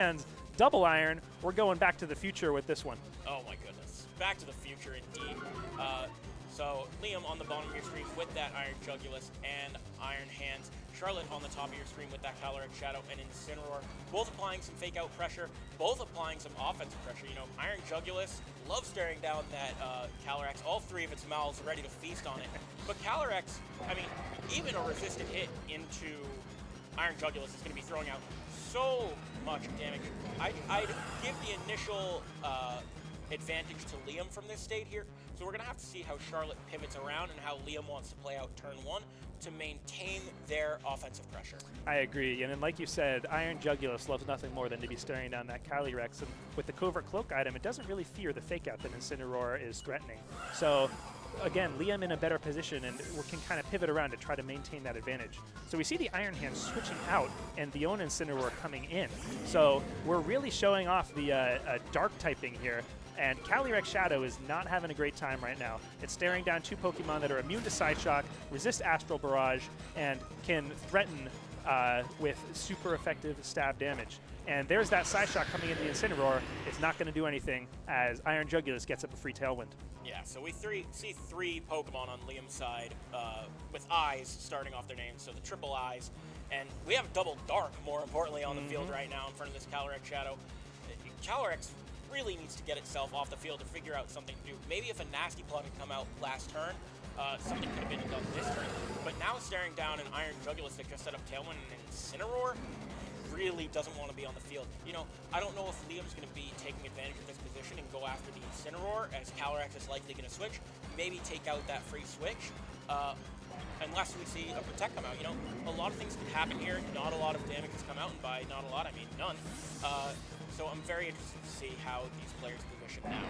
And double iron, we're going back to the future with this one. Oh my goodness. Back to the future indeed. So Liam on the bottom of your screen with that Iron Jugulus and Iron Hands. Charlotte on the top of your screen with that Calyrex Shadow and Incineroar. Both applying some fake out pressure, both applying some offensive pressure. You know, Iron Jugulus loves staring down that Calyrex, all three of its mouths ready to feast on it. But Calyrex, I mean, even a resisted hit into Iron Jugulus is going to be throwing out so much damage. I'd give the initial advantage to Liam from this state here. So we're going to have to see how Charlotte pivots around and how Liam wants to play out turn one to maintain their offensive pressure. I agree, and then like you said, Iron Jugulus loves nothing more than to be staring down that Calyrex, and with the Covert Cloak item, it doesn't really fear the fake out that Incineroar is threatening. So again, Liam in a better position, and we can kind of pivot around to try to maintain that advantage. So we see the Iron Hand switching out and the own Incineroar coming in. So we're really showing off the dark typing here. And Calyrex Shadow is not having a great time right now. It's staring down two Pokemon that are immune to Side Shock, resist Astral Barrage, and can threaten with super effective stab damage. And there's that Side Shock coming into the Incineroar. It's not going to do anything as Iron Jugulus gets up a free Tailwind. Yeah, so we see three Pokemon on Liam's side with eyes starting off their names, so the triple eyes. And we have double dark, more importantly, on the field right now in front of this Calyrex Shadow. Calyrex really needs to get itself off the field to figure out something to do. Maybe if a Nasty Plug had come out last turn, something could have been done this turn. But now staring down an Iron Jugulus that just set up Tailwind and Incineroar really doesn't want to be on the field. You know, I don't know if Liam's going to be taking advantage of this position and go after the Incineroar, as Calyrex is likely going to switch. Maybe take out that free switch, unless we see a Protect come out. You know, a lot of things can happen here. Not a lot of damage has come out, and by not a lot, I mean none. So I'm very interested to see how these players position now.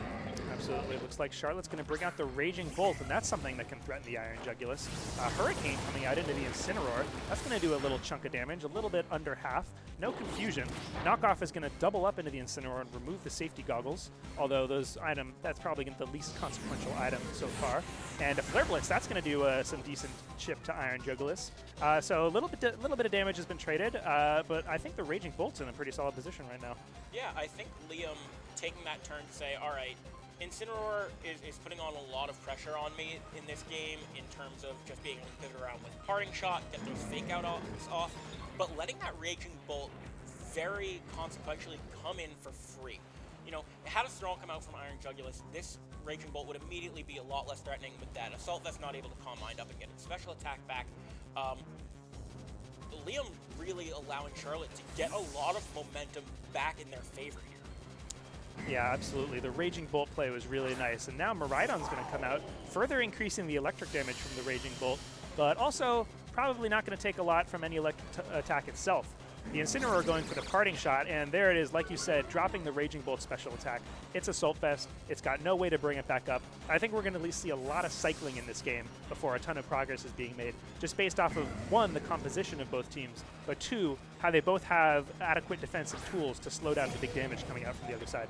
Absolutely. It looks like Charlotte's going to bring out the Raging Bolt, and that's something that can threaten the Iron Jugulus. Hurricane coming out into the Incineroar. That's going to do a little chunk of damage, a little bit under half. No confusion. Knockoff is going to double up into the Incineroar and remove the safety goggles, although those item, that's probably the least consequential item so far. And a Flare Blitz, that's going to do some decent chip to Iron Jugulus. So a little bit of damage has been traded, but I think the Raging Bolt's in a pretty solid position right now. Yeah, I think Liam taking that turn to say, all right, Incineroar is putting on a lot of pressure on me in this game in terms of just being able to pivot around with Parting Shot, get those fake out off, but letting that Raging Bolt very consequentially come in for free. You know, had a Snarl come out from Iron Jugulus, this Raging Bolt would immediately be a lot less threatening with that Assault Vest not able to Calm Mind up and get its special attack back. Liam really allowing Charlotte to get a lot of momentum back in their favor here. Yeah, absolutely. The Raging Bolt play was really nice. And now Miraidon's going to come out, further increasing the electric damage from the Raging Bolt, but also probably not going to take a lot from any electric attack itself. The Incineroar going for the Parting Shot, and there it is, like you said, dropping the Raging Bolt special attack. It's Assault Vest. It's got no way to bring it back up. I think we're going to at least see a lot of cycling in this game before a ton of progress is being made, just based off of, one, the composition of both teams, but two, how they both have adequate defensive tools to slow down the big damage coming out from the other side.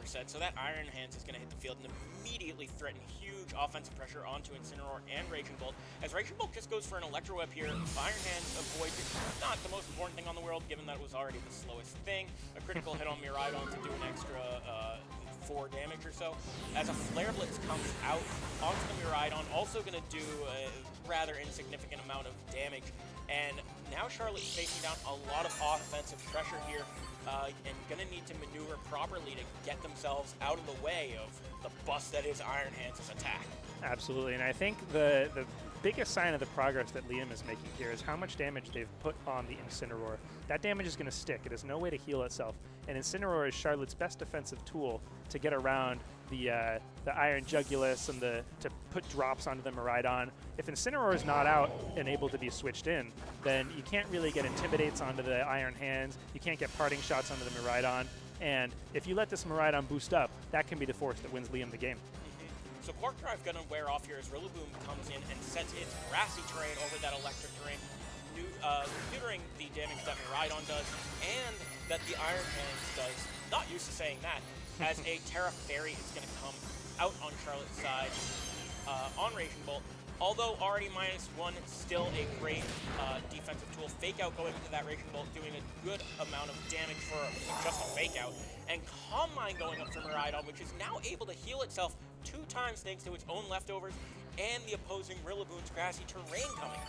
100%. So that Iron Hands is going to hit the field and immediately threaten huge offensive pressure onto Incineroar and Raging Bolt. As Raging Bolt just goes for an Electro Whip here, Iron Hands avoids it. Not the most important thing on the world, given that it was already the slowest thing. A critical hit on Miraidon to do an extra 4 damage or so. As a Flare Blitz comes out onto the Miraidon, also going to do a rather insignificant amount of damage. And now Charlotte's facing down a lot of offensive pressure here, and going to need to maneuver properly to get themselves out of the way of the bust that is Iron Hands' attack. Absolutely, and I think the biggest sign of the progress that Liam is making here is how much damage they've put on the Incineroar. That damage is going to stick. It has no way to heal itself, and Incineroar is Charlotte's best defensive tool to get around the Iron Jugulus and to put drops onto the Miraidon. If Incineroar is not out and able to be switched in, then you can't really get Intimidates onto the Iron Hands, you can't get Parting Shots onto the Miraidon, and if you let this Miraidon boost up, that can be the force that wins Liam the game. So Quark Drive going to wear off here as Rillaboom comes in and sets its grassy terrain over that electric terrain, neutering the damage that Miraidon does and that the Iron Hands does. Not used to saying that, as a Terra Fairy is going to come out on Charlotte's side on Raging Bolt. Although already -1, still a great defensive tool. Fake out going into that Raging Bolt, doing a good amount of damage for just a fake out. And Calm Mind going up for Miraidon, which is now able to heal itself 2 times thanks to its own leftovers and the opposing Rillaboom's grassy terrain coming.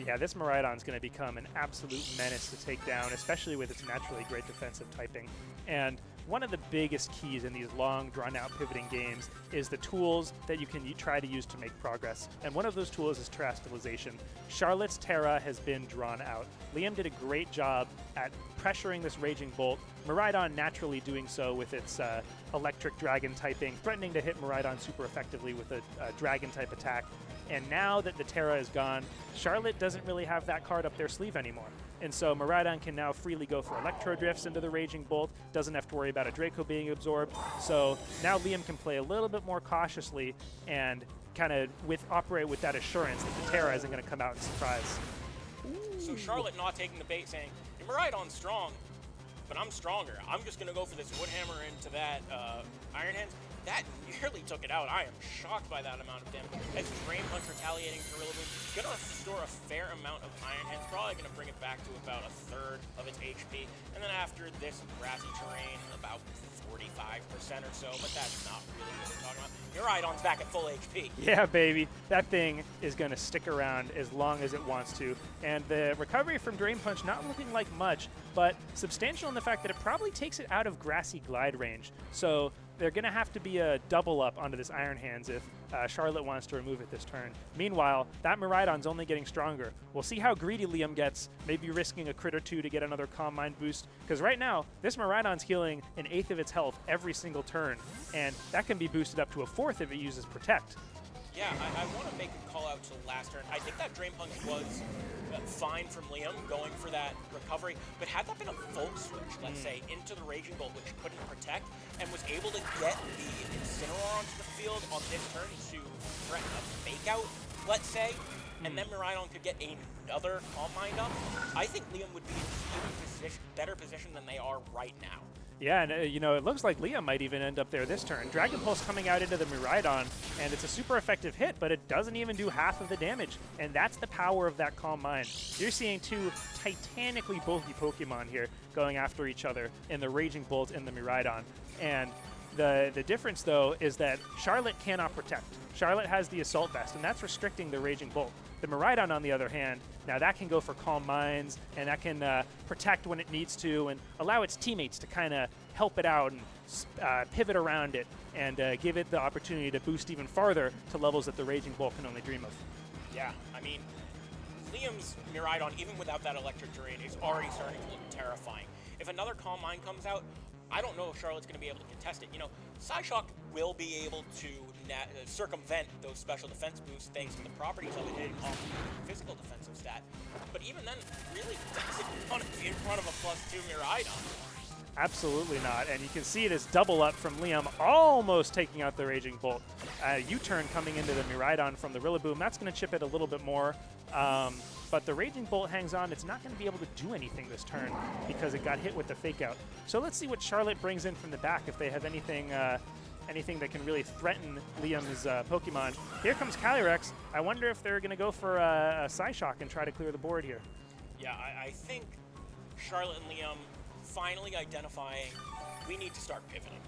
Yeah, this Miraidon's going to become an absolute menace to take down, especially with its naturally great defensive typing. And one of the biggest keys in these long, drawn-out pivoting games is the tools that you can try to use to make progress. And one of those tools is Terastallization. Charlotte's Terra has been drawn out. Liam did a great job at pressuring this Raging Bolt. Miraidon naturally doing so with its Electric Dragon typing, threatening to hit Miraidon super effectively with a Dragon-type attack. And now that the Terra is gone, Charlotte doesn't really have that card up their sleeve anymore. And so Miraidon can now freely go for Electro Drifts into the Raging Bolt, doesn't have to worry about a Draco being absorbed. So now Liam can play a little bit more cautiously and kind of operate with that assurance that the Terra isn't going to come out and surprise. So Charlotte not taking the bait, saying, Miraidon's strong, but I'm stronger. I'm just going to go for this Wood Hammer into that Iron Hands. That nearly took it out. I am shocked by that amount of damage. As Drain Punch retaliating for Rillaboom, going to restore a fair amount of Iron Hands, probably going to bring it back to about a third of its HP. And then after this grassy terrain, about 45% or so, but that's not really what we're talking about. Miraidon's back at full HP. Yeah, baby. That thing is going to stick around as long as it wants to. And the recovery from Drain Punch not looking like much, but substantial in the fact that it probably takes it out of grassy glide range. So they're going to have to be a double up onto this Iron Hands if Charlotte wants to remove it this turn. Meanwhile, that Miraidon's only getting stronger. We'll see how greedy Liam gets, maybe risking a crit or 2 to get another Calm Mind boost, because right now, this Miraidon's healing 1/8 of its health every single turn, and that can be boosted up to a 4th if it uses Protect. Yeah, I want to make a call out to last turn. I think that Drain Punch was fine from Liam going for that recovery, but had that been a full switch, let's say, into the Raging Bolt, which couldn't protect, and was able to get the Incineroar onto the field on this turn to threaten a fake out, let's say, and then Miraidon could get another Calm Mind up, I think Liam would be in an even better position than they are right now. Yeah, and you know, it looks like Liam might even end up there this turn. Dragon Pulse coming out into the Miraidon, and it's a super effective hit, but it doesn't even do half of the damage, and that's the power of that Calm Mind. You're seeing 2 titanically bulky Pokemon here going after each other in the Raging Bolt and the Miraidon, and the difference, though, is that Charlotte cannot protect. Charlotte has the Assault Vest, and that's restricting the Raging Bolt. The Miraidon, on the other hand, now that can go for Calm Minds, and that can protect when it needs to, and allow its teammates to kind of help it out and pivot around it, and give it the opportunity to boost even farther to levels that the Raging Bolt can only dream of. Yeah, I mean, Liam's Miraidon, even without that Electric Terrain, is already starting to look terrifying. If another Calm Mind comes out, I don't know if Charlotte's going to be able to contest it. You know, Psyshock will be able to circumvent those special defense boosts thanks to the properties of it hitting off the physical defensive stat. But even then, really doesn't want to be in front of a +2 Miraidon. Absolutely not, and you can see this double up from Liam, almost taking out the Raging Bolt. U-turn coming into the Miraidon from the Rillaboom, that's going to chip it a little bit more. But the Raging Bolt hangs on. It's not going to be able to do anything this turn because it got hit with the Fake Out. So let's see what Charlotte brings in from the back, if they have anything anything that can really threaten Liam's Pokemon. Here comes Calyrex. I wonder if they're going to go for a Psyshock and try to clear the board here. Yeah, I think Charlotte and Liam finally identifying we need to start pivoting.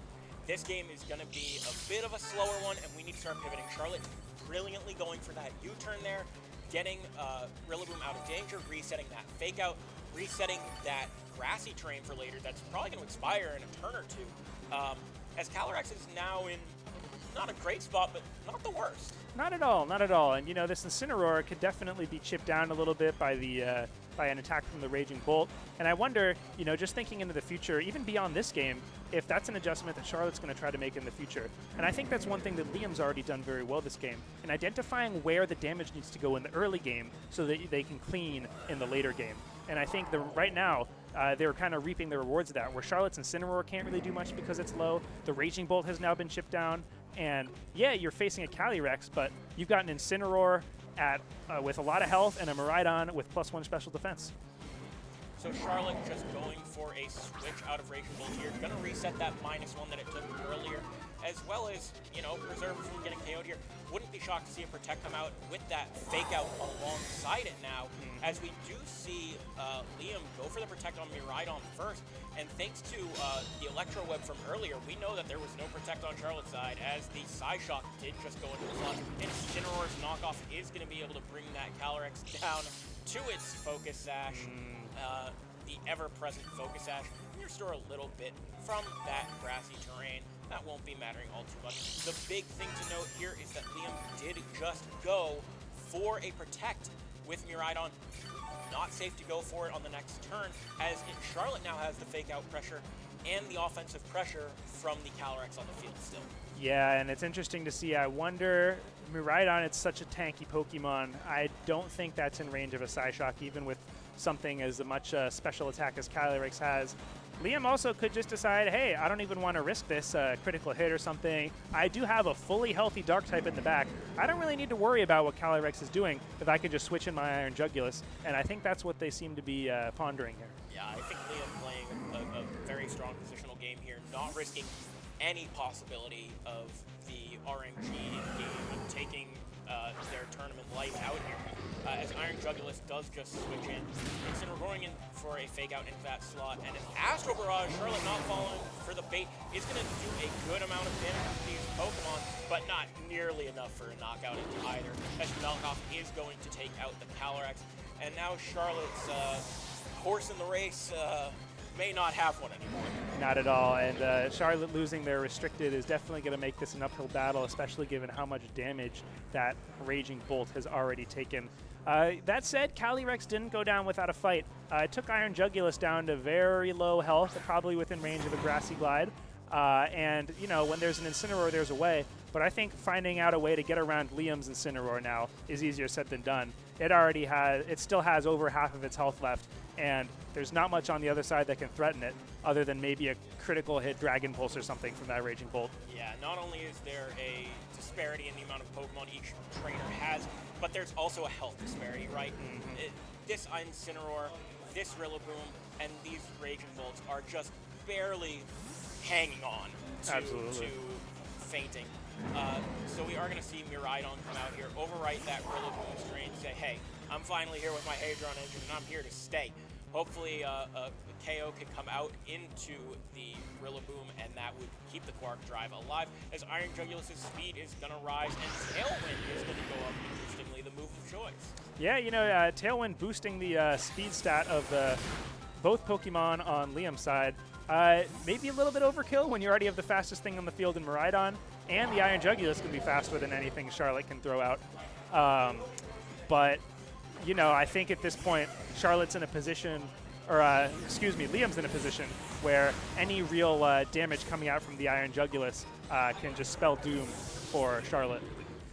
This game is going to be a bit of a slower one, and we need to start pivoting. Charlotte brilliantly going for that U-turn there, getting Rillaboom out of danger, resetting that Fake Out, resetting that grassy terrain for later that's probably going to expire in a turn or 2. As Calyrex is now in not a great spot, but not the worst. Not at all, not at all. And you know, this Incineroar could definitely be chipped down a little bit by the by an attack from the Raging Bolt. And I wonder, you know, just thinking into the future, even beyond this game, if that's an adjustment that Charlotte's going to try to make in the future. And I think that's one thing that Liam's already done very well this game, in identifying where the damage needs to go in the early game so that they can clean in the later game. And I think right now, they're kind of reaping the rewards of that, where Charlotte's Incineroar can't really do much because it's low. The Raging Bolt has now been chipped down. And yeah, you're facing a Calyrex, but you've got an Incineroar with a lot of health and a Miraidon with +1 special defense. So Charlotte just going for a switch out of Raging Bolt here. Going to reset that -1 that it took earlier. as well as, you know, preserve from getting KO'd here. Wouldn't be shocked to see a Protect come out with that fake out alongside it now, as we do see Liam go for the Protect on Miraidon first. And thanks to the Electro Web from earlier, we know that there was no Protect on Charlotte's side, as the Psyshock did just go into the slot. Incineroar's knockoff is going to be able to bring that Calyrex down to its Focus Sash, the ever-present Focus Sash, and restore a little bit from that grassy terrain. That won't be mattering all too much. The big thing to note here is that Liam did just go for a Protect with Miraidon. Not safe to go for it on the next turn, as Charlotte now has the fake out pressure and the offensive pressure from the Calyrex on the field still. Yeah, and it's interesting to see. I wonder, Miraidon, it's such a tanky Pokemon. I don't think that's in range of a Psyshock, even with something as much special attack as Calyrex has. Liam also could just decide, hey, I don't even want to risk this critical hit or something. I do have a fully healthy Dark type in the back. I don't really need to worry about what Calyrex is doing if I could just switch in my Iron Jugulus, and I think that's what they seem to be pondering here. Yeah, I think Liam playing a very strong positional game here, not risking any possibility of the RNG in-game taking their tournament life out here. As Iron Jugulus does just switch in. Incineroar going in for a fake out into that slot, and an Astro Barrage, Charlotte not falling for the bait, is going to do a good amount of damage to these Pokemon, but not nearly enough for a knockout into either, as Knockoff is going to take out the Calyrex. And now Charlotte's horse in the race may not have one anymore. Not at all, and Charlotte losing their restricted is definitely going to make this an uphill battle, especially given how much damage that Raging Bolt has already taken. That said, Calyrex didn't go down without a fight. It took Iron Jugulus down to very low health, probably within range of a Grassy Glide. And, you know, when there's an Incineroar, there's a way. But I think finding out a way to get around Liam's Incineroar now is easier said than done. It still has over half of its health left, and there's not much on the other side that can threaten it, other than maybe a critical hit Dragon Pulse or something from that Raging Bolt. Yeah, not only is there a disparity in the amount of Pokemon each trainer has, but there's also a health disparity, right? This Incineroar, this Rillaboom, and these Raging Bolts are just barely hanging on to fainting. So we are going to see Miraidon come out here, overwrite that Rillaboom strain, say, hey, I'm finally here with my Hadron engine, and I'm here to stay. Hopefully a KO can come out into the Rillaboom, and that would keep the Quark Drive alive, as Iron Jugulus' speed is going to rise, and Tailwind is going to go up, interestingly, the move of choice. Yeah, you know, Tailwind boosting the speed stat of both Pokemon on Liam's side. Maybe a little bit overkill when you already have the fastest thing on the field in Miraidon, and the Iron Jugulus can be faster than anything Charlotte can throw out. But, you know, I think at this point, Charlotte's in a position, Liam's in a position where any real damage coming out from the Iron Jugulus can just spell doom for Charlotte.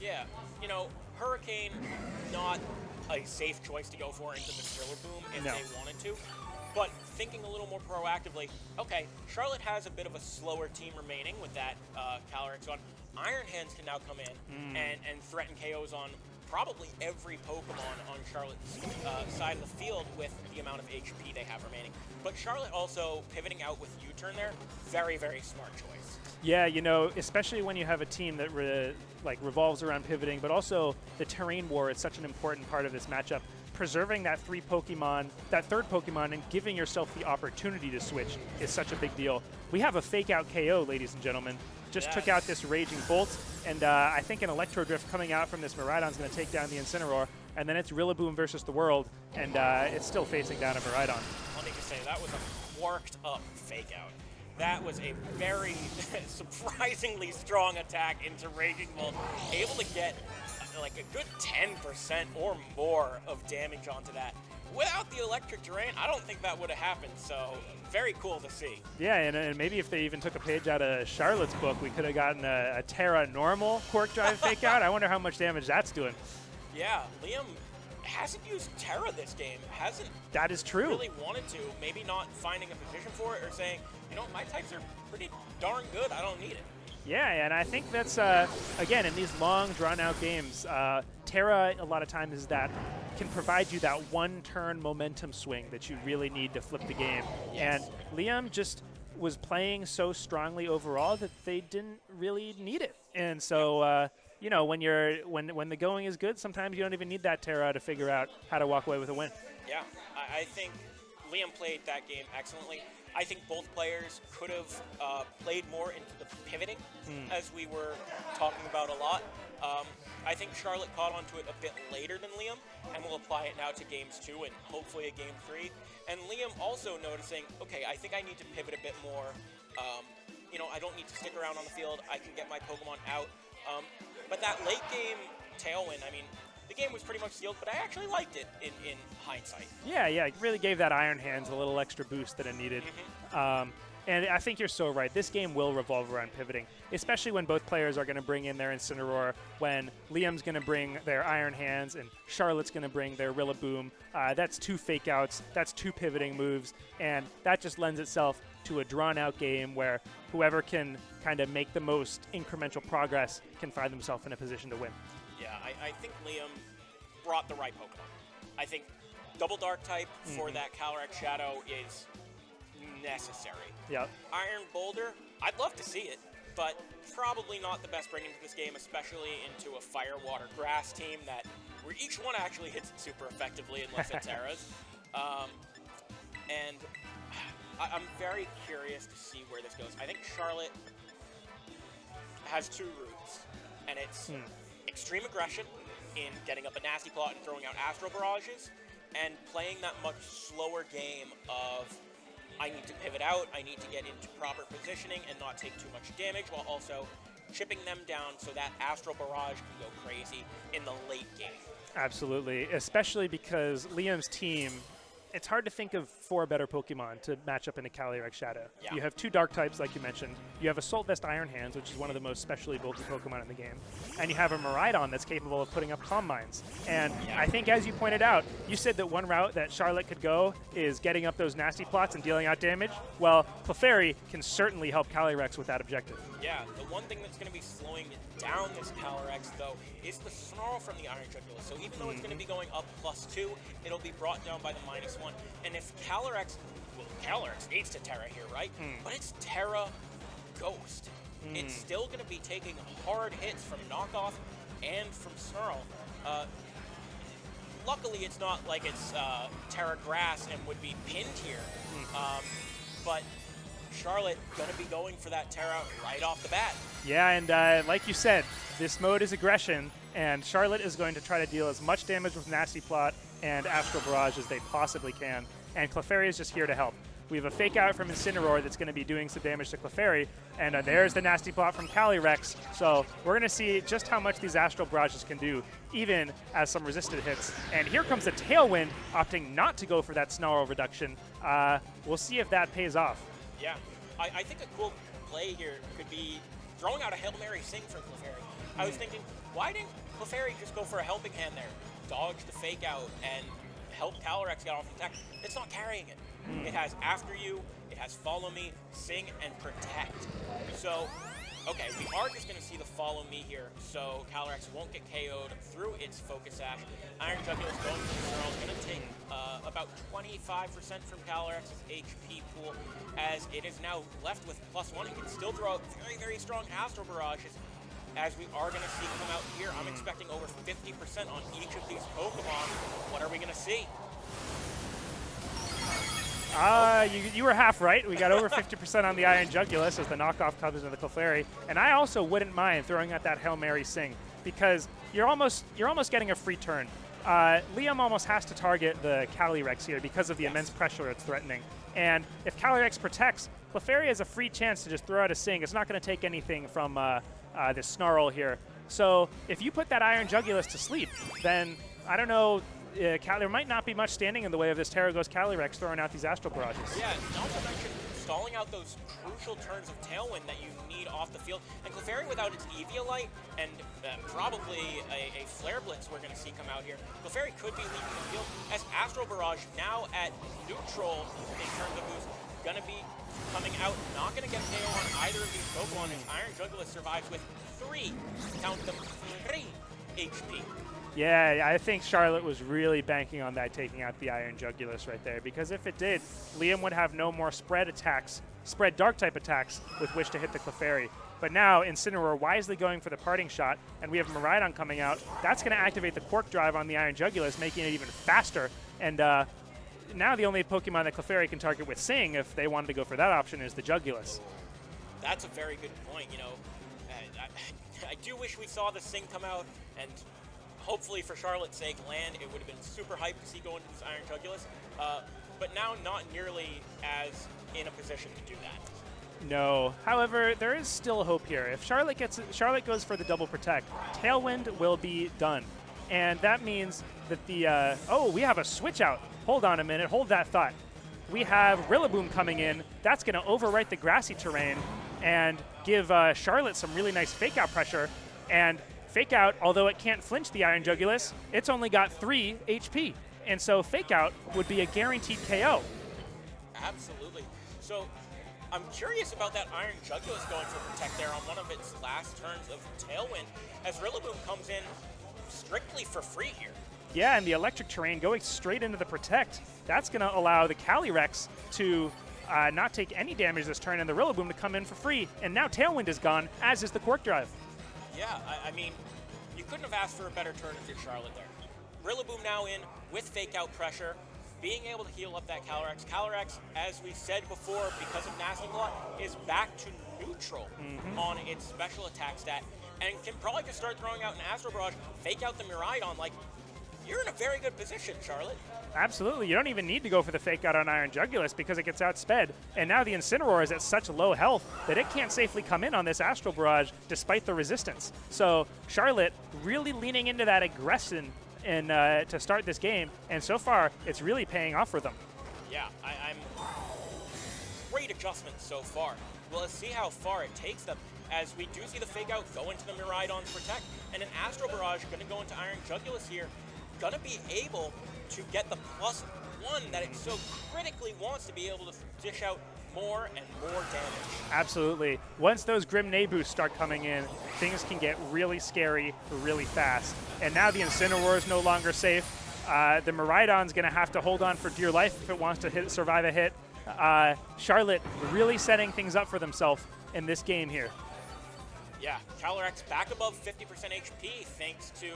Yeah, you know, Hurricane, not a safe choice to go for into this Rillaboom if they wanted to. But thinking a little more proactively, okay, Charlotte has a bit of a slower team remaining with that Calyrex on. Iron Hands can now come in and threaten KOs on probably every Pokemon on Charlotte's side of the field with the amount of HP they have remaining. But Charlotte also pivoting out with U-turn there, very, very smart choice. Yeah, you know, especially when you have a team that revolves around pivoting, but also the terrain war is such an important part of this matchup. Preserving that third Pokemon, and giving yourself the opportunity to switch is such a big deal. We have a fake out KO, ladies and gentlemen. Just took out this Raging Bolt, and I think an Electro Drift coming out from this Miraidon is going to take down the Incineroar, and then it's Rillaboom versus the world, and it's still facing down a Miraidon. Let me just say, that was a worked up fake out. That was a very surprisingly strong attack into Raging Bolt, able to get like a good 10% or more of damage onto that. Without the electric terrain, I don't think that would have happened, so very cool to see. Yeah, and maybe if they even took a page out of Charlotte's book, we could have gotten a Terra normal Quark Drive fake out. I wonder how much damage that's doing. Yeah, Liam hasn't used Terra this game, hasn't that is true. Really wanted to, maybe not finding a position for it or saying, you know, my types are pretty darn good, I don't need it. Yeah, and I think that's, again, in these long, drawn-out games, Terra, a lot of times, is that can provide you that one-turn momentum swing that you really need to flip the game. Yes. And Liam just was playing so strongly overall that they didn't really need it. And so, you know, when the going is good, sometimes you don't even need that Terra to figure out how to walk away with a win. Yeah, I think Liam played that game excellently. I think both players could have played more into the pivoting, as we were talking about a lot. I think Charlotte caught onto it a bit later than Liam, and will apply it now to games 2 and hopefully a game 3. And Liam also noticing, okay, I think I need to pivot a bit more. You know, I don't need to stick around on the field. I can get my Pokemon out. But that late game Tailwind, I mean, the game was pretty much sealed, but I actually liked it in hindsight. Yeah, it really gave that Iron Hands a little extra boost that it needed. And I think you're so right. This game will revolve around pivoting, especially when both players are going to bring in their Incineroar, when Liam's going to bring their Iron Hands and Charlotte's going to bring their Rillaboom. That's 2 fake outs, that's 2 pivoting moves, and that just lends itself to a drawn-out game where whoever can kind of make the most incremental progress can find themselves in a position to win. Yeah, I think Liam brought the right Pokemon. I think Double Dark type for that Calyrex Shadow is necessary. Yep. Iron Boulder, I'd love to see it, but probably not the best bring into this game, especially into a Fire, Water, Grass team where each one actually hits it super effectively unless it's Terras. And I'm very curious to see where this goes. I think Charlotte has 2 routes, and it's extreme aggression in getting up a Nasty Plot and throwing out Astral Barrages, and playing that much slower game of I need to pivot out, I need to get into proper positioning and not take too much damage, while also chipping them down so that Astral Barrage can go crazy in the late game. Absolutely, especially because Liam's team, it's hard to think of 4 better Pokemon to match up in a Calyrex Shadow. Yeah. You have 2 Dark types, like you mentioned. You have Assault Vest Iron Hands, which is one of the most specially bulky Pokemon in the game. And you have a Miraidon that's capable of putting up Calm Minds. And I think, as you pointed out, you said that one route that Charlotte could go is getting up those Nasty Plots and dealing out damage. Well, Clefairy can certainly help Calyrex with that objective. Yeah, the one thing that's going to be slowing down this Calyrex, though, is the Snarl from the Iron Jugular. So even though it's going to be going up +2, it'll be brought down by the -1. And if Calyrex needs to Terra here, right? But it's Terra Ghost. It's still going to be taking hard hits from Knockoff and from Snarl. Luckily, it's not like it's Terra Grass and would be pinned here. But Charlotte going to be going for that Terra right off the bat. Yeah, and like you said, this mode is aggression, and Charlotte is going to try to deal as much damage with Nasty Plot and Astral Barrage as they possibly can, and Clefairy is just here to help. We have a fake out from Incineroar that's going to be doing some damage to Clefairy, and there's the Nasty Plot from Calyrex, so we're going to see just how much these Astral Barrages can do, even as some resisted hits. And here comes a Tailwind, opting not to go for that Snarl reduction. We'll see if that pays off. Yeah, I think a cool play here could be throwing out a Hail Mary Sing for Clefairy. I was thinking, why didn't Clefairy just go for a helping hand there, dodge the fake out, and help Calyrex get off the attack? It's not carrying it. It has After You, it has Follow Me, Sing, and Protect. So, okay, we are just going to see the Follow Me here, so Calyrex won't get KO'd through its Focus Sash. Iron Jugular is going for the Snarl, going to take about 25% from Calyrex's HP pool, as it is now left with +1. It can still throw out very, very strong Astral Barrages, as we are going to see come out here. I'm expecting over 50% on each of these Pokemon. What are we going to see? You were half right. We got over 50% on the Iron Jugulus as the knockoff comes into the Clefairy. And I also wouldn't mind throwing out that Hail Mary Sing, because you're almost getting a free turn. Liam almost has to target the Calyrex here because of the immense pressure it's threatening. And if Calyrex protects, Clefairy has a free chance to just throw out a Sing. It's not going to take anything from this Snarl here. So if you put that Iron Jugulus to sleep, then I don't know, there might not be much standing in the way of this Terra Ghost Calyrex throwing out these Astral Barrages. Yeah, not to mention stalling out those crucial turns of Tailwind that you need off the field. And Clefairy, without its Eviolite and probably a Flare Blitz we're going to see come out here, Clefairy could be leaving the field, as Astral Barrage now at neutral in terms of who's going to be coming out. Not going to get KO on either of these Pokemon, as Iron Jugulus survives with 3, count them, 3 HP. Yeah, I think Charlotte was really banking on that taking out the Iron Jugulus right there, because if it did, Liam would have no more spread dark type attacks with which to hit the Clefairy. But now Incineroar wisely going for the parting shot, and we have Miraidon coming out. That's going to activate the Quark Drive on the Iron Jugulus, making it even faster. And now the only Pokemon that Clefairy can target with Sing, if they wanted to go for that option, is the Jugulus. That's a very good point. You know, I do wish we saw the Sing come out, and hopefully for Charlotte's sake land. It would have been super hyped to see go into this Iron Jugulus. But now not nearly as in a position to do that. No. However, there is still hope here. If Charlotte goes for the double protect, Tailwind will be done. And that means that the we have a switch out. Hold on a minute. Hold that thought. We have Rillaboom coming in. That's going to overwrite the grassy terrain and give Charlotte some really nice fake out pressure. And fake out, although it can't flinch the Iron Jugulus, it's only got 3 HP. And so fake out would be a guaranteed KO. Absolutely. So I'm curious about that Iron Jugulus going for Protect there on one of its last turns of Tailwind, as Rillaboom comes in strictly for free here. Yeah, and the electric terrain going straight into the Protect. That's going to allow the Calyrex to not take any damage this turn, and the Rillaboom to come in for free. And now Tailwind is gone, as is the Quark Drive. Yeah, I mean, you couldn't have asked for a better turn if you're Charlotte there. Rillaboom now in with fake out pressure, being able to heal up that Calyrex. Calyrex, as we said before, because of Nasty Lot, is back to neutral on its special attack stat, and can probably just start throwing out an Astro Barrage, fake out the Miraidon. Like, you're in a very good position, Charlotte. Absolutely. You don't even need to go for the fake out on Iron Jugulus because it gets outsped. And now the Incineroar is at such low health that it can't safely come in on this Astral Barrage despite the resistance. So Charlotte really leaning into that aggression to start this game. And so far, it's really paying off for them. Yeah, I'm great adjustments so far. Well, let's see how far it takes them, as we do see the fake out go into the Miraidon's Protect, and an Astral Barrage going to go into Iron Jugulus here. Going to be able to get the +1 that it so critically wants to be able to dish out more and more damage. Absolutely. Once those Grim Naboosts start coming in, things can get really scary really fast. And now the Incineroar is no longer safe. The Miraidon's going to have to hold on for dear life if it wants to survive a hit. Charlotte really setting things up for themselves in this game here. Yeah, Calyrex back above 50% HP thanks to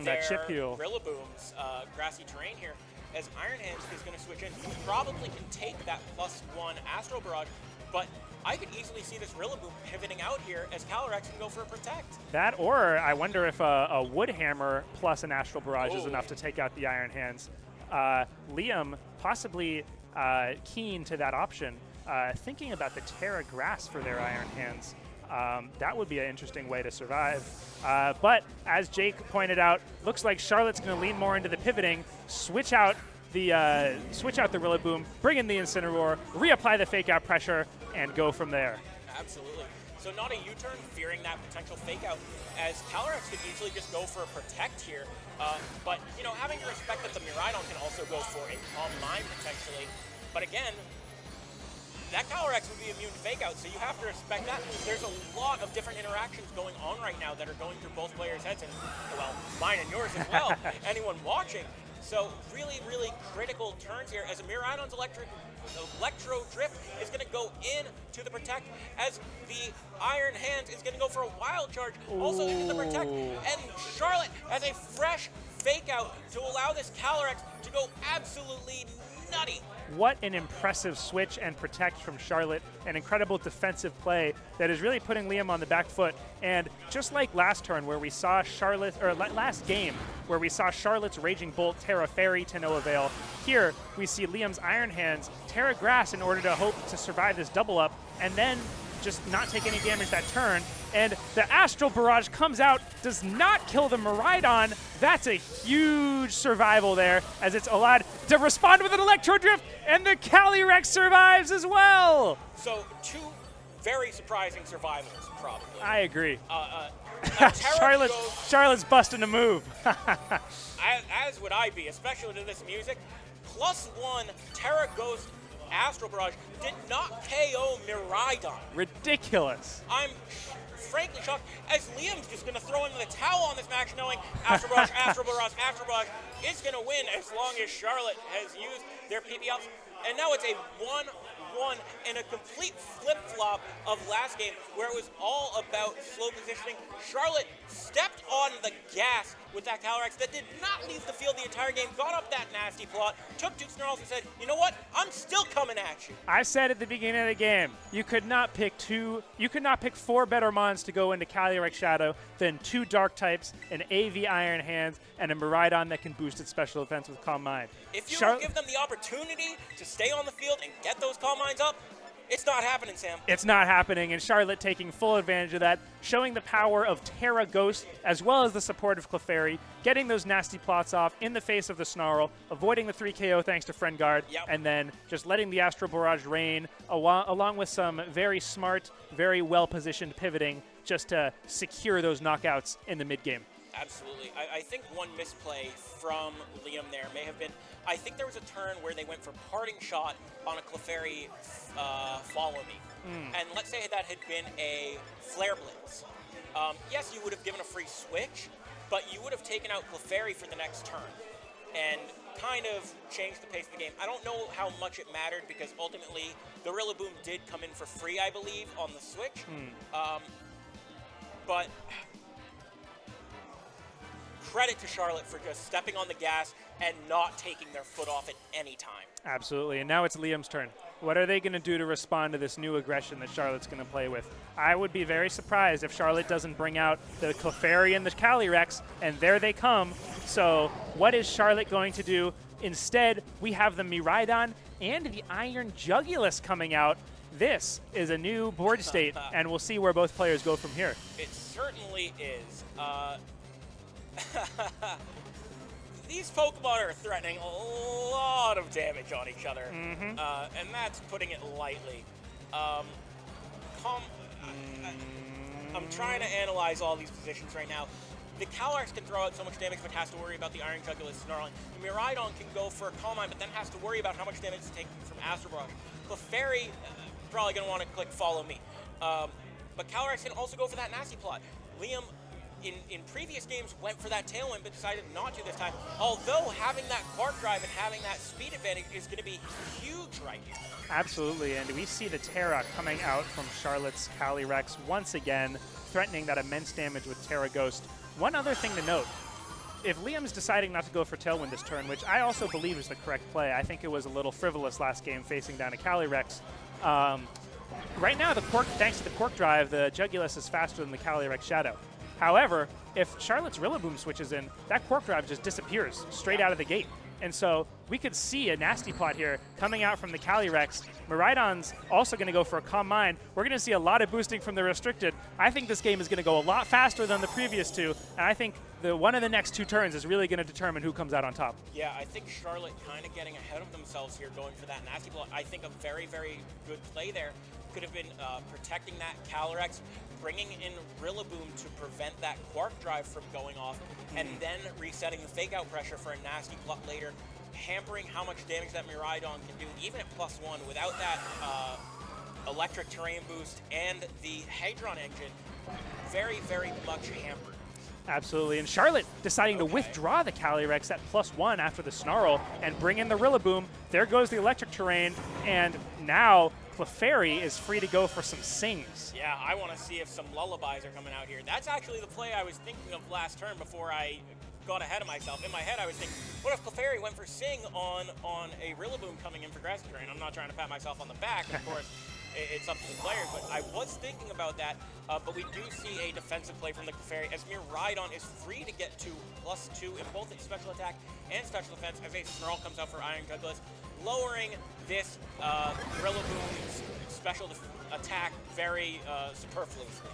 that chip heal. Rillaboom's grassy terrain here, as Iron Hands is going to switch in. Probably can take that +1 Astral Barrage, but I could easily see this Rillaboom pivoting out here as Calyrex can go for a Protect. That, or I wonder if a Wood Hammer plus an Astral Barrage is enough to take out the Iron Hands. Liam possibly keen to that option, thinking about the Terra Grass for their Iron Hands. That would be an interesting way to survive. But as Jake pointed out, looks like Charlotte's going to lean more into the pivoting, switch out the Rillaboom, bring in the Incineroar, reapply the fake out pressure, and go from there. Absolutely. So not a U-turn, fearing that potential fake out, as Calyrex could easily just go for a Protect here. But, you know, having to respect that the Miraidon can also go for a Calm Mind potentially. But again, that Calyrex would be immune to fake out, so you have to respect that. There's a lot of different interactions going on right now that are going through both players' heads, and, well, mine and yours as well, anyone watching. So really, really critical turns here, as a Miraidon's Electro Drift is going to go in to the Protect, as the Iron Hands is going to go for a Wild Charge, also into the Protect, and Charlotte has a fresh fake out to allow this Calyrex to go absolutely nutty. What an impressive switch and Protect from Charlotte. An incredible defensive play that is really putting Liam on the back foot. And just like last turn where we saw last game where we saw Charlotte's Raging Bolt Terra Fairy to no avail, here we see Liam's Iron Hands Terra Grass in order to hope to survive this double up and then just not take any damage that turn. And the Astral Barrage comes out, does not kill the Miraidon. That's a huge survival there, as it's allowed to respond with an Electro Drift, and the Calyrex survives as well. So 2 very surprising survivals, probably. I agree. Charlotte's busting a move. as would I be, especially to this music. +1 Terra Ghost Astral Barrage did not KO Miraidon. Ridiculous. I'm frankly shocked, as Liam's just going to throw in the towel on this match, knowing Astro Barrage, Astro Barrage, Astro Barrage is going to win as long as Charlotte has used their PP ups. And now it's a 1-1 and a complete flip-flop of last game where it was all about slow positioning. Charlotte stepped on the gas with that Calyrex that did not leave the field the entire game, got up that nasty plot, took 2 snarls and said, you know what, I'm still coming at you. I said at the beginning of the game, you could not pick 4 better mons to go into Calyrex Shadow than 2 Dark types, an AV Iron Hands, and a Miraidon that can boost its special defense with Calm Mind. If you don't give them the opportunity to stay on the field and get those Calm Minds up, it's not happening, Sam. It's not happening, and Charlotte taking full advantage of that, showing the power of Terra Ghost as well as the support of Clefairy, getting those nasty plots off in the face of the Snarl, avoiding the 3 KO thanks to Friend Guard, and then just letting the Astral Barrage rain, along with some very smart, very well-positioned pivoting just to secure those knockouts in the mid-game. Absolutely. I think one misplay from Liam there may have been, I think there was a turn where they went for Parting Shot on a Clefairy Follow Me. And let's say that had been a Flare Blitz. Yes, you would have given a free switch, but you would have taken out Clefairy for the next turn and kind of changed the pace of the game. I don't know how much it mattered because ultimately the Rillaboom did come in for free, I believe, on the switch. But credit to Charlotte for just stepping on the gas and not taking their foot off at any time. Absolutely, and now it's Liam's turn. What are they going to do to respond to this new aggression that Charlotte's going to play with? I would be very surprised if Charlotte doesn't bring out the Clefairy and the Calyrex, and there they come. So what is Charlotte going to do? Instead, we have the Miraidon and the Iron Jugulus coming out. This is a new board state, and we'll see where both players go from here. It certainly is. These Pokemon are threatening a lot of damage on each other, and that's putting it lightly. I'm trying to analyze all these positions right now. The Calyrex can throw out so much damage, but has to worry about the Iron Jugulus snarling. The Miraidon can go for a Calm Mind, but then has to worry about how much damage it's taking from Astro Barrage. Clefairy, probably going to want to click Follow Me. But Calyrex can also go for that nasty plot. Liam, in previous games, went for that Tailwind, but decided not to this time. Although having that Quark Drive and having that speed advantage is going to be huge right here. Absolutely, and we see the Terra coming out from Charlotte's Calyrex once again, threatening that immense damage with Terra Ghost. One other thing to note, if Liam's deciding not to go for Tailwind this turn, which I also believe is the correct play, I think it was a little frivolous last game facing down a Calyrex. Right now, thanks to the Quark Drive, the Jugulus is faster than the Calyrex Shadow. However, if Charlotte's Rillaboom switches in, that Quark Drive just disappears straight out of the gate. And so we could see a nasty plot here coming out from the Calyrex. Miraidon's also going to go for a Calm Mind. We're going to see a lot of boosting from the Restricted. I think this game is going to go a lot faster than the previous two, and I think one of the next 2 turns is really going to determine who comes out on top. Yeah, I think Charlotte kind of getting ahead of themselves here, going for that nasty plot. I think a very, very good play there could have been protecting that Calyrex, bringing in Rillaboom to prevent that Quark Drive from going off, and then resetting the fake-out pressure for a nasty plot later, hampering how much damage that Miraidon can do, even at +1, without that electric terrain boost and the Hadron engine. Very, very much hampered. Absolutely, and Charlotte deciding to withdraw the Calyrex at +1 after the Snarl and bring in the Rillaboom. There goes the electric terrain, and now Clefairy is free to go for some Sings. Yeah, I want to see if some Lullabies are coming out here. That's actually the play I was thinking of last turn before I got ahead of myself. In my head, I was thinking, what if Clefairy went for Sing on a Rillaboom coming in for Grass Terrain? I'm not trying to pat myself on the back, of course. It's up to the players, but I was thinking about that. But we do see a defensive play from the Clefairy as Miraidon is free to get to +2 in both its special attack and special defense as a Snarl comes out for Iron Jugulus, lowering this Rillaboom's special attack very superfluously.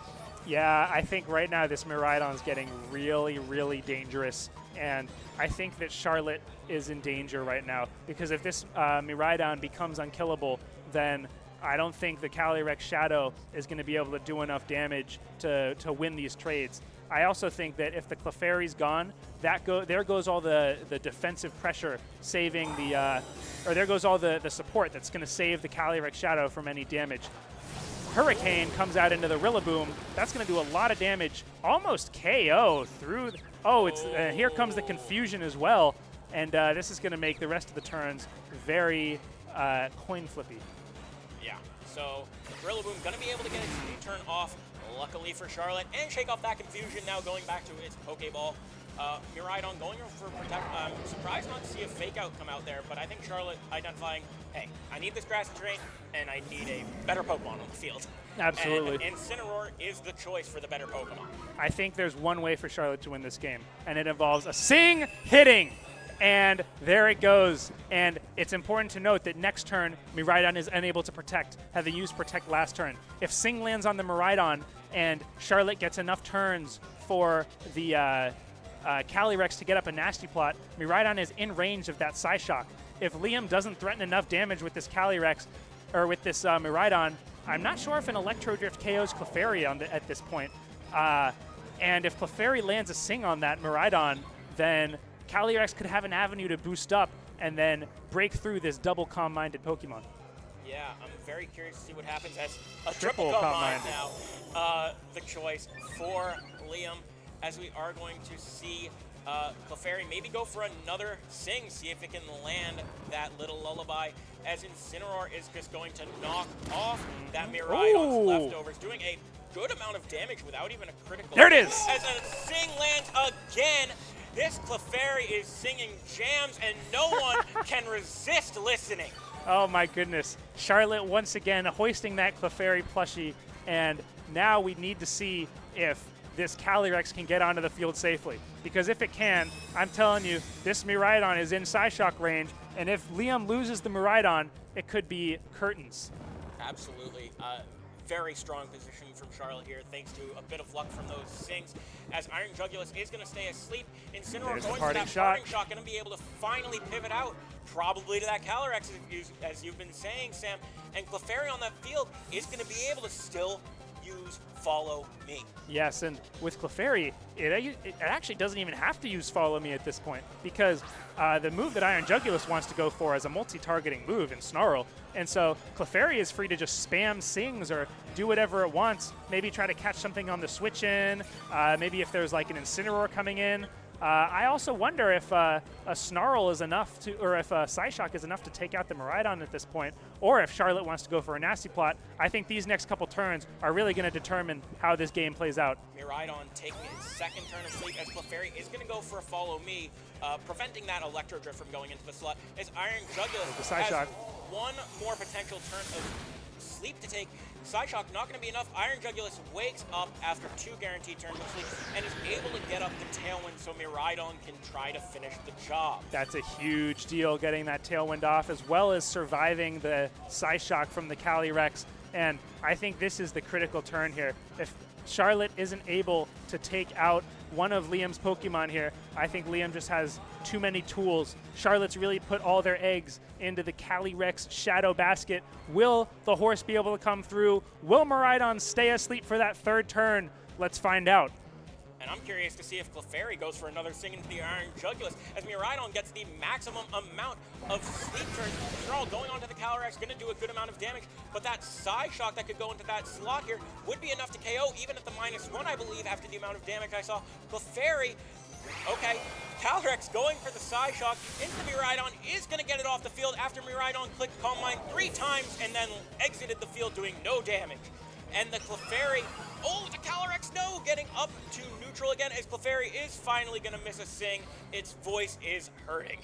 Yeah, I think right now this Miraidon's getting really, really dangerous, and I think that Charlotte is in danger right now, because if this Miraidon becomes unkillable, then I don't think the Calyrex Shadow is going to be able to do enough damage to win these trades. I also think that if the Clefairy's gone, there goes all the defensive pressure saving or there goes all the support that's going to save the Calyrex Shadow from any damage. Hurricane comes out into the Rillaboom. That's going to do a lot of damage. Almost KO through. Oh, it's here comes the confusion as well. And this is going to make the rest of the turns very coin flippy. Yeah, so Rillaboom going to be able to get its turn off, luckily for Charlotte, and shake off that confusion now going back to its Pokeball. Miraidon going for Protect. I'm surprised not to see a Fake Out come out there, but I think Charlotte identifying, hey, I need this grassy terrain, and I need a better Pokemon on the field. Absolutely. And Incineroar is the choice for the better Pokemon. I think there's one way for Charlotte to win this game, and it involves a Sing hitting. And there it goes. And it's important to note that next turn, Miraidon is unable to protect, having used Protect last turn. If Sing lands on the Miraidon and Charlotte gets enough turns for the Calyrex to get up a Nasty Plot, Miraidon is in range of that Psyshock. If Liam doesn't threaten enough damage with this Calyrex, or with this Miraidon, I'm not sure if an Electro Drift KOs Clefairy at this point. And if Clefairy lands a Sing on that Miraidon, then Calyrex could have an avenue to boost up and then break through this double Calm-minded Pokemon. Yeah, I'm very curious to see what happens as a triple Calm-minded now. The choice for Liam, as we are going to see Clefairy maybe go for another Sing, see if it can land that little lullaby, as Incineroar is just going to knock off that Miraidon's leftovers, doing a good amount of damage without even a critical. There it is! As a Sing lands again. This Clefairy is singing jams, and no one can resist listening. Oh my goodness. Charlotte once again hoisting that Clefairy plushie, and now we need to see if this Calyrex can get onto the field safely. Because if it can, I'm telling you, this Miraidon is in Psyshock range, and if Liam loses the Miraidon, it could be curtains. Absolutely. Very strong position from Charlotte here, thanks to a bit of luck from those Sings. As Iron Jugulus is going to stay asleep, Incineroar going for that parting shot, going to be able to finally pivot out, probably to that Calyrex, as you've been saying, Sam. And Clefairy on that field is going to be able to still use Follow Me. Yes, and with Clefairy, it actually doesn't even have to use Follow Me at this point, because the move that Iron Jugulus wants to go for is a multi-targeting move in Snarl. And so Clefairy is free to just spam Sings or do whatever it wants, maybe try to catch something on the switch in, maybe if there's like an Incineroar coming in. I also wonder if a Snarl is enough to, or if a Psyshock is enough to take out the Miraidon at this point, or if Charlotte wants to go for a Nasty Plot. I think these next couple turns are really going to determine how this game plays out. Miraidon taking its second turn of sleep, as Clefairy is going to go for a Follow Me, preventing that Electro Drift from going into the slot, as Iron Jugulus has one more potential turn of sleep to take. Psyshock not going to be enough. Iron Jugulus wakes up after 2 guaranteed turns of sleep and is able to get up the Tailwind so Miraidon can try to finish the job. That's a huge deal, getting that Tailwind off, as well as surviving the Psyshock from the Calyrex. And I think this is the critical turn here. If Charlotte isn't able to take out one of Liam's Pokemon here, I think Liam just has too many tools. Charlotte's really put all their eggs into the Calyrex Shadow Basket. Will the horse be able to come through? Will Miraidon stay asleep for that third turn? Let's find out. And I'm curious to see if Clefairy goes for another Sing into the Iron Jugulus, as Miraidon gets the maximum amount of sleep turns. Snarl going onto the Calyrex, going to do a good amount of damage, but that Psyshock that could go into that slot here would be enough to KO, even at the -1, I believe, after the amount of damage I saw. Clefairy, okay, Calyrex going for the Psyshock into Miraidon, is going to get it off the field after Miraidon clicked Calm Mind 3 times and then exited the field doing no damage. And the Clefairy, oh, the Calyrex, no, getting up to neutral again, as Clefairy is finally going to miss a Sing. Its voice is hurting.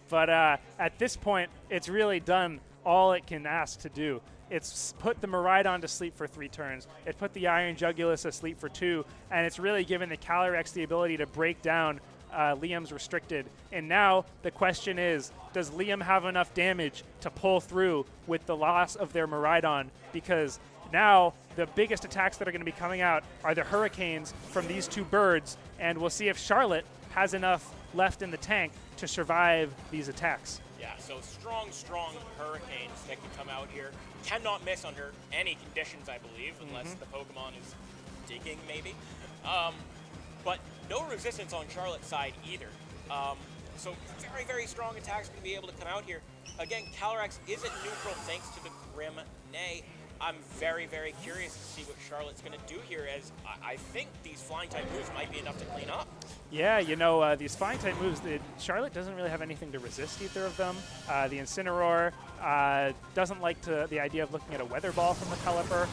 But at this point, it's really done all it can ask to do. It's put the Miraidon to sleep for 3 turns. It put the Iron Jugulus asleep for 2, and it's really given the Calyrex the ability to break down Liam's restricted. And now the question is, does Liam have enough damage to pull through with the loss of their Miraidon? Because now the biggest attacks that are going to be coming out are the Hurricanes from these 2 birds, and we'll see if Charlotte has enough left in the tank to survive these attacks. Yeah, so strong Hurricanes that can come out here. Cannot miss under any conditions, I believe, unless the Pokemon is digging, maybe. But no resistance on Charlotte's side either. So very strong attacks going to be able to come out here. Again, Calyrex is at neutral thanks to the Grim Neigh. I'm very, very curious to see what Charlotte's going to do here, as I think these flying type moves might be enough to clean up. Yeah, these flying type moves, Charlotte doesn't really have anything to resist either of them. The Incineroar doesn't like the idea of looking at a Weather Ball from the Pelipper.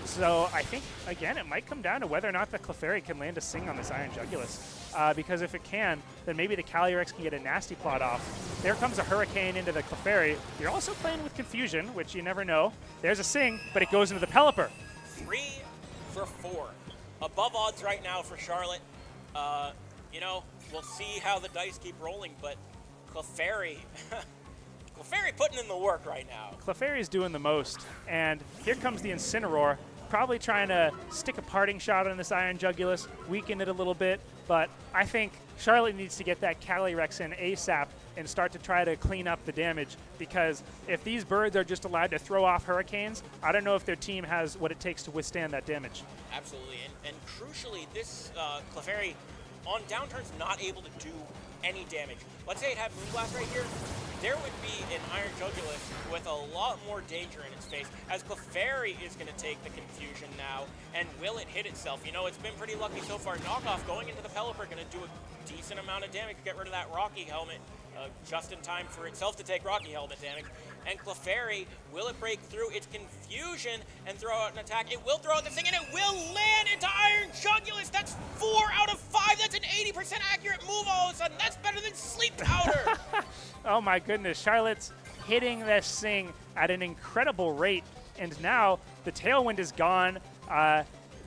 So I think, again, it might come down to whether or not the Clefairy can land a Sing on this Iron Jugulus. Because if it can, then maybe the Calyrex can get a Nasty Plot off. There comes a Hurricane into the Clefairy. You're also playing with Confusion, which you never know. There's a Sing, but it goes into the Pelipper. 3 for 4. Above odds right now for Charlotte. We'll see how the dice keep rolling, but Clefairy... Clefairy putting in the work right now. Clefairy's doing the most, and here comes the Incineroar, probably trying to stick a parting shot on this Iron Jugulus, weaken it a little bit, but I think Charlotte needs to get that Calyrex in ASAP and start to try to clean up the damage, because if these birds are just allowed to throw off hurricanes, I don't know if their team has what it takes to withstand that damage. Absolutely, and crucially, this Clefairy on downturns not able to do any damage. Let's say it had Moonblast right here, there would be an Iron Jugulus with a lot more danger in its face, as Clefairy is going to take the Confusion now, and will it hit itself? It's been pretty lucky so far. Knockoff going into the Pelipper, going to do a decent amount of damage to get rid of that Rocky Helmet, just in time for itself to take Rocky Helmet damage. And Clefairy, will it break through its Confusion and throw out an attack? It will throw out the thing, and it will land into Iron Jugulus. That's 4 out of 5. That's an 80% accurate move all of a sudden. That's better than Sleep Powder. Oh my goodness, Charlotte's hitting this Sing at an incredible rate, and now the Tailwind is gone.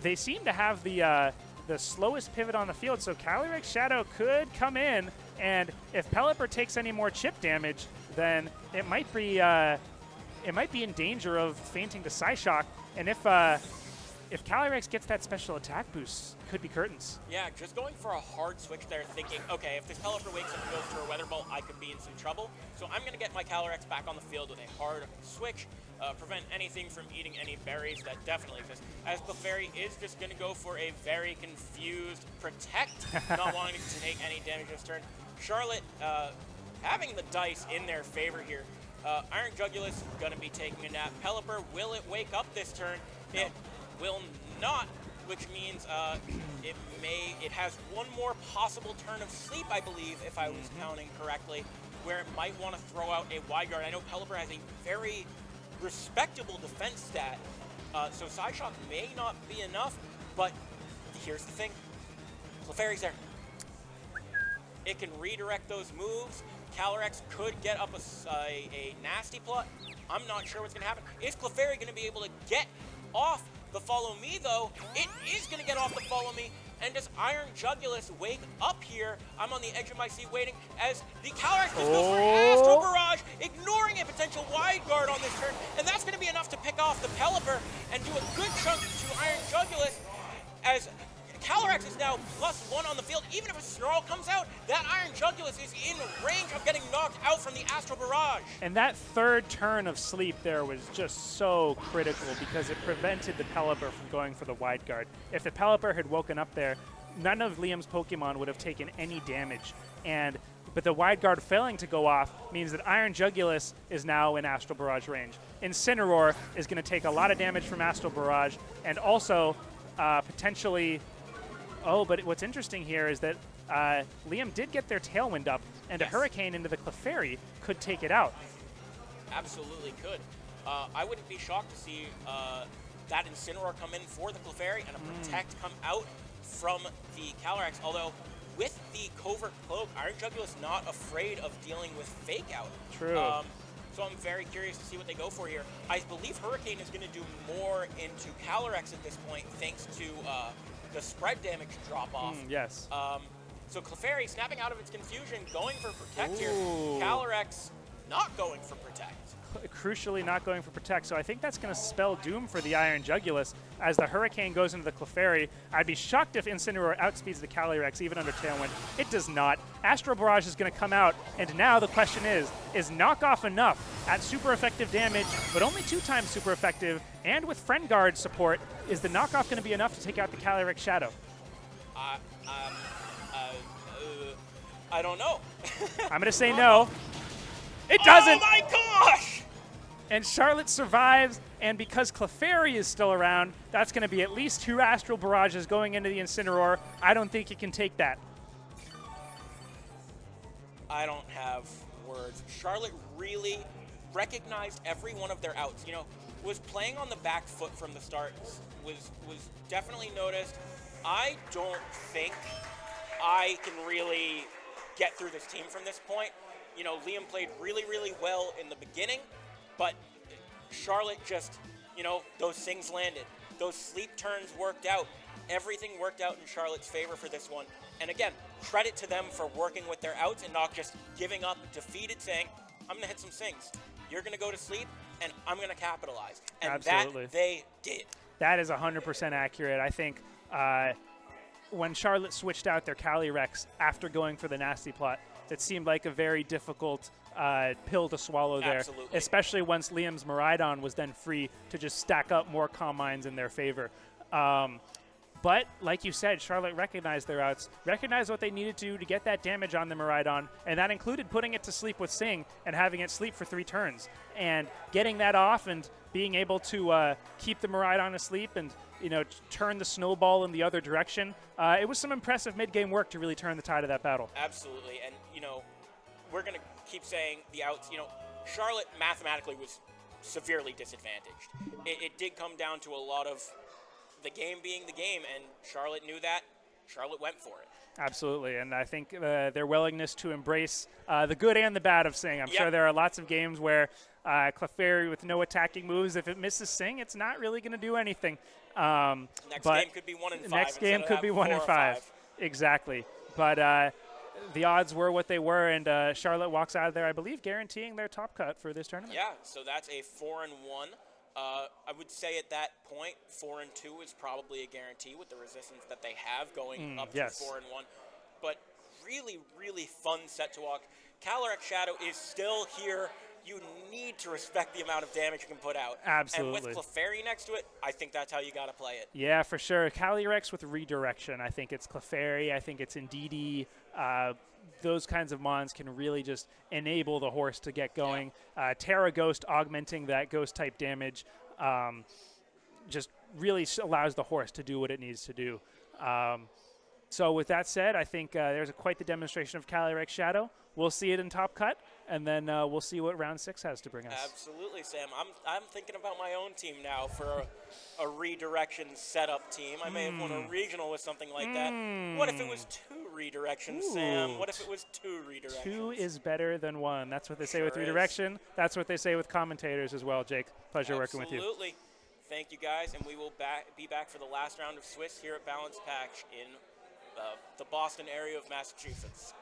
They seem to have the slowest pivot on the field, so Calyrex Shadow could come in, and if Pelipper takes any more chip damage, then it might be in danger of fainting to Psyshock, and if Calyrex gets that special attack boost, could be curtains. Yeah, just going for a hard switch there, thinking, okay, if this Pelipper wakes up and goes through a Weather Ball, I could be in some trouble. So I'm going to get my Calyrex back on the field with a hard switch, prevent anything from eating any berries that definitely exist. As Clefairy is just going to go for a very confused Protect, not wanting to take any damage this turn. Charlotte, having the dice in their favor here. Iron Jugulus going to be taking a nap. Pelipper, will it wake up this turn? No. It will not, which means it has one more possible turn of sleep, I believe, if I was counting correctly, where it might want to throw out a Wide Guard. I know Pelipper has a very respectable defense stat, so Psyshock may not be enough, but here's the thing. Clefairy's there. It can redirect those moves. Calyrex could get up a Nasty Plot. I'm not sure what's going to happen. Is Clefairy going to be able to get off the Follow Me, though? It is going to get off the Follow Me. And does Iron Jugulus wake up here? I'm on the edge of my seat waiting as the Calyrex just goes for Astral Barrage, ignoring a potential Wide Guard on this turn. And that's going to be enough to pick off the Pelipper and do a good chunk to Iron Jugulus, as Calyrex is now +1 on the field. Even if a Snarl comes out, that Iron Jugulus is in range of getting knocked out from the Astral Barrage. And that third turn of sleep there was just so critical because it prevented the Pelipper from going for the Wide Guard. If the Pelipper had woken up there, none of Liam's Pokemon would have taken any damage. But the Wide Guard failing to go off means that Iron Jugulus is now in Astral Barrage range. Incineroar is going to take a lot of damage from Astral Barrage, and also potentially... Oh, but what's interesting here is that Liam did get their Tailwind up, and a Hurricane into the Clefairy could take it out. Absolutely could. I wouldn't be shocked to see that Incineroar come in for the Clefairy and a Protect come out from the Calyrex, although with the Covert Cloak, Iron Jugulus not afraid of dealing with Fake Out. True. So I'm very curious to see what they go for here. I believe Hurricane is going to do more into Calyrex at this point, thanks to the spread damage drop-off. Yes. So Clefairy snapping out of its confusion, going for Protect here. Calyrex not going for Protect. Crucially not going for Protect, so I think that's going to spell doom for the Iron Jugulus as the Hurricane goes into the Clefairy. I'd be shocked if Incineroar outspeeds the Calyrex even under Tailwind. It does not. Astral Barrage is going to come out, and now the question is Knockoff enough at super effective damage, but only 2 times super effective, and with Friend Guard support, is the Knockoff going to be enough to take out the Calyrex Shadow? I don't know. I'm going to say no. It doesn't! Oh my gosh! And Charlotte survives, And because Clefairy is still around, that's going to be at least 2 Astral Barrages going into the Incineroar. I don't think you can take that. I don't have words. Charlotte really recognized every one of their outs. You know, was playing on the back foot from the start, was definitely noticed. I don't think I can really get through this team from this point. You know, Liam played really, really well in the beginning, but Charlotte just, you know, those things landed. Those sleep turns worked out. Everything worked out in Charlotte's favor for this one. And again, credit to them for working with their outs and not just giving up, defeated, saying, I'm going to hit some sings. You're going to go to sleep, and I'm going to capitalize. And Absolutely. that they did. That is 100% accurate. I think when Charlotte switched out their Calyrex after going for the Nasty Plot, it seemed like a very difficult pill to swallow there. Absolutely. Especially once Liam's Miraidon was then free to just stack up more Calm Minds in their favor. But, like you said, Charlotte recognized their outs, recognized what they needed to do to get that damage on the Miraidon, and that included putting it to sleep with Sing and having it sleep for 3 turns. And getting that off and being able to keep the Miraidon asleep and, you know, turn the snowball in the other direction, it was some impressive mid-game work to really turn the tide of that battle. Absolutely. And, you know, we're going to keep saying the outs. You know, Charlotte mathematically was severely disadvantaged. It did come down to a lot of the game being the game, and Charlotte knew that. Charlotte went for it. Absolutely, and I think their willingness to embrace the good and the bad of Sing. I'm sure there are lots of games where Clefairy with no attacking moves, if it misses Sing, it's not really going to do anything. Next game could be 1 in 5. Next game could be 1 in 5. Exactly. But the odds were what they were, and Charlotte walks out of there, I believe, guaranteeing their top cut for this tournament. Yeah, so that's a 4 and 1. I would say at that point, 4 and 2 is probably a guarantee with the resistance that they have going up to 4 and 1. But really, really fun set to walk. Calyrex Shadow is still here. You need to respect the amount of damage you can put out. Absolutely. And with Clefairy next to it, I think that's how you got to play it. Yeah, for sure. Calyrex with redirection. I think it's Clefairy. I think it's Indeedee. Those kinds of mons can really just enable the horse to get going. Terra Ghost augmenting that ghost-type damage just really allows the horse to do what it needs to do. So with that said, I think there's quite the demonstration of Calyrex Shadow. We'll see it in Top Cut, and then we'll see what Round 6 has to bring us. Absolutely, Sam. I'm thinking about my own team now for a redirection setup team. I may have won a regional with something like that. What if it was 2 redirections, Sam? What if it was 2 redirections? 2 is better than 1. That's what they say with redirection. That's what they say with commentators as well, Jake. Pleasure working with you. Absolutely. Thank you, guys, and we will be back for the last round of Swiss here at Balance Patch in the Boston area of Massachusetts.